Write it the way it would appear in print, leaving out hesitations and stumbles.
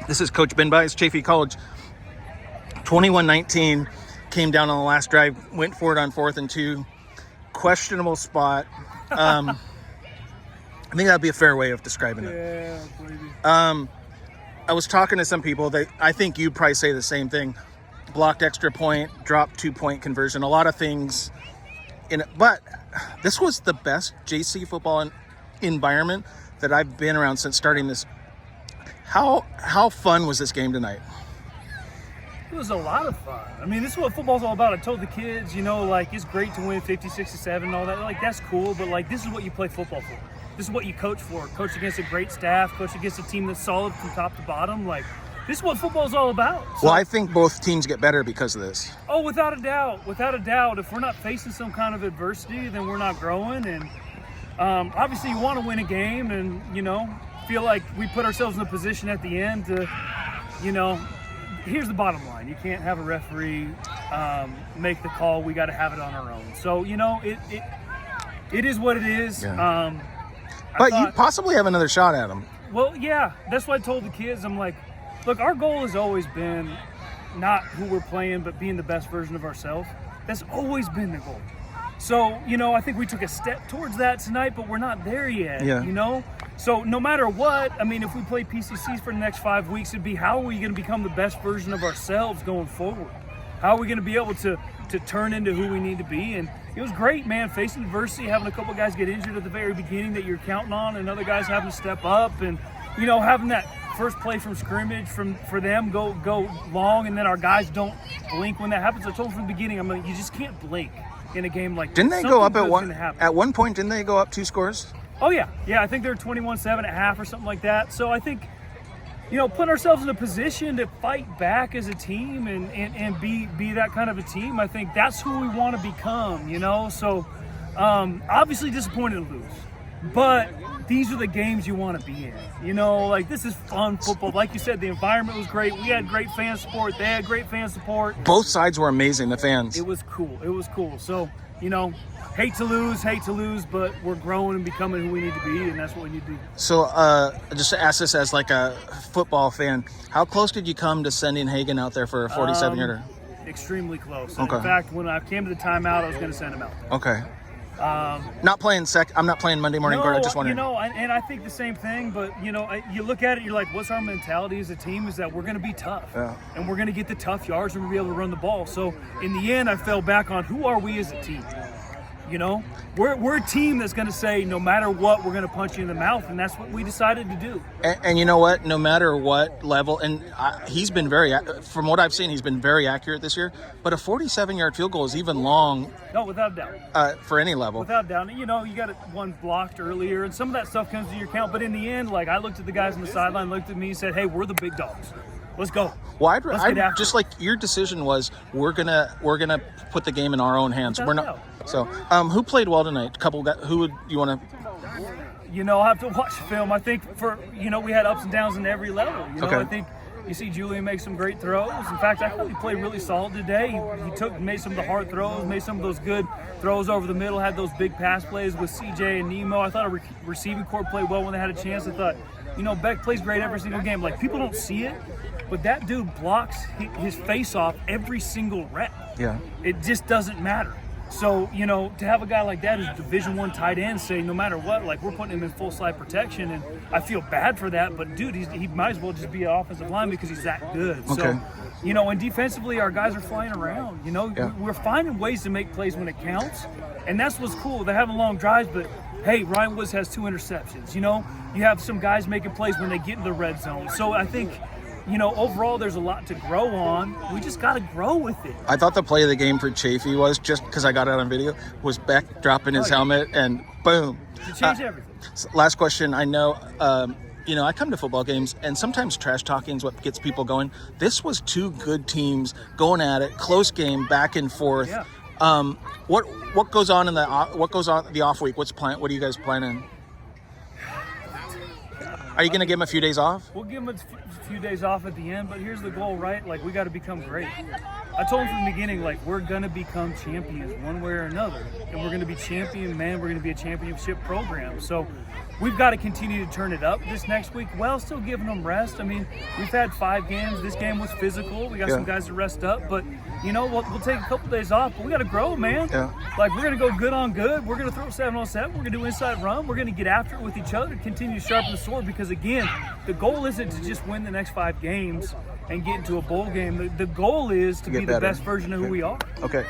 This is Coach Ben Bias, Chaffey College. 21-19, came down on the last drive, went for it on 4th and 2. Questionable spot. I think that'd be a fair way of describing it. Yeah, maybe. I was talking to some people. I think you'd probably say the same thing. Blocked extra point, dropped 2-point conversion, a lot of things. But this was the best JC football environment that I've been around since starting this. How fun was this game tonight? It was a lot of fun. I mean, this is what football's all about. I told the kids, like, it's great to win 50-67 and all that. Like, that's cool, but, like, this is what you play football for. This is what you coach for. Coach against a great staff, coach against a team that's solid from top to bottom. Like, this is what football's all about. So, well, I think both teams get better because of this. Oh, without a doubt. Without a doubt. If we're not facing some kind of adversity, then we're not growing. And obviously you want to win a game and, feel like we put ourselves in a position at the end to, here's the bottom line. You can't have a referee make the call. We got to have it on our own. So, it is what it is. Yeah. But you possibly have another shot at them. Well, yeah. That's what I told the kids. I'm like, look, our goal has always been not who we're playing, but being the best version of ourselves. That's always been the goal. So, I think we took a step towards that tonight, but we're not there yet, So no matter what, I mean, if we play PCCs for the next 5 weeks, it'd be how are we going to become the best version of ourselves going forward? How are we going to be able to turn into who we need to be? And it was great, man, facing adversity, having a couple guys get injured at the very beginning that you're counting on, and other guys having to step up, and, having that first play from scrimmage for them go long, and then our guys don't blink when that happens. I told them from the beginning, I'm like, you just can't blink in a game like Didn't this. They go up at one point? Didn't they go up 2 scores? Oh yeah. I think they're 21-7 at half or something like that. So I think, putting ourselves in a position to fight back as a team and be that kind of a team, I think that's who we want to become. So obviously disappointed to lose, but these are the games you want to be in. Like, this is fun football. Like you said, the environment was great. We had great fan support. They had great fan support. Both sides were amazing, the fans. It was cool. So, hate to lose, but we're growing and becoming who we need to be, and that's what we need to do. So, just to ask this as like a football fan, how close did you come to sending Hagan out there for a 47-yarder? Extremely close. Okay. In fact, when I came to the timeout, I was going to send him out there. Okay. I'm not playing Monday morning guard. I just wondering. And I think the same thing, but you look at it, you're like, what's our mentality as a team? Is that we're going to be tough, and we're going to get the tough yards, and we're going to be able to run the ball. So in the end, I fell back on who are we as a team. We're a team that's going to say no matter what, we're going to punch you in the mouth, and that's what we decided to do. And you know what? No matter what level, and he's been from what I've seen, he's been very accurate this year. But a 47-yard field goal is even long. No, without doubt. For any level. Without doubt. You got one blocked earlier, and some of that stuff comes to your count. But in the end, like, I looked at the guys on the sideline, looked at me, and said, "Hey, we're the big dogs. Let's go." Well, I just like your decision was we're gonna put the game in our own hands. We're not. So, who played well tonight? A couple guys. Who would you want to? I'll have to watch the film. I think we had ups and downs in every level. Okay. I think you see Julian make some great throws. In fact, I thought he played really solid today. He made some of the hard throws, made some of those good throws over the middle, had those big pass plays with CJ and Nemo. I thought a receiving corps played well when they had a chance. I thought, Beck plays great every single game. Like, people don't see it, but that dude blocks his face off every single rep. Yeah. It just doesn't matter. So, to have a guy like that who's Division I tight end say no matter what, like, we're putting him in full slide protection, and I feel bad for that, but dude, he might as well just be an offensive lineman because he's that good. Okay. So, and defensively, our guys are flying around. We're finding ways to make plays when it counts, and that's what's cool. They're having long drives, but hey, Ryan Woods has 2 interceptions. You have some guys making plays when they get in the red zone. So I think, overall there's a lot to grow on. We just got to grow with it. I thought the play of the game for Chaffey was, just because I got it on video, was Beck dropping his helmet and boom. It changed everything. Last question. I know, I come to football games and sometimes trash talking is what gets people going. This was 2 good teams going at it, close game, back and forth. Yeah. What goes on the off week? What are you guys planning? Are you going to give them a few days off? We'll give them a few days off at the end, but here's the goal, right? Like, we got to become great. I told him from the beginning, like, we're going to become champions one way or another. And we're going to be champion men. We're going to be a championship program. So we've got to continue to turn it up this next week while still giving them rest. I mean, we've had 5 games. This game was physical. We got some guys to rest up. But, you know, we'll take a couple days off. But we got to grow, man. Yeah. Like, we're going to go good on good. We're going to throw 7-on-7. We're going to do inside run. We're going to get after it with each other, continue to sharpen the sword. Because, again, the goal isn't to just win the next 5 games and get into a bowl game. The goal is to be the best version of who we are. Okay.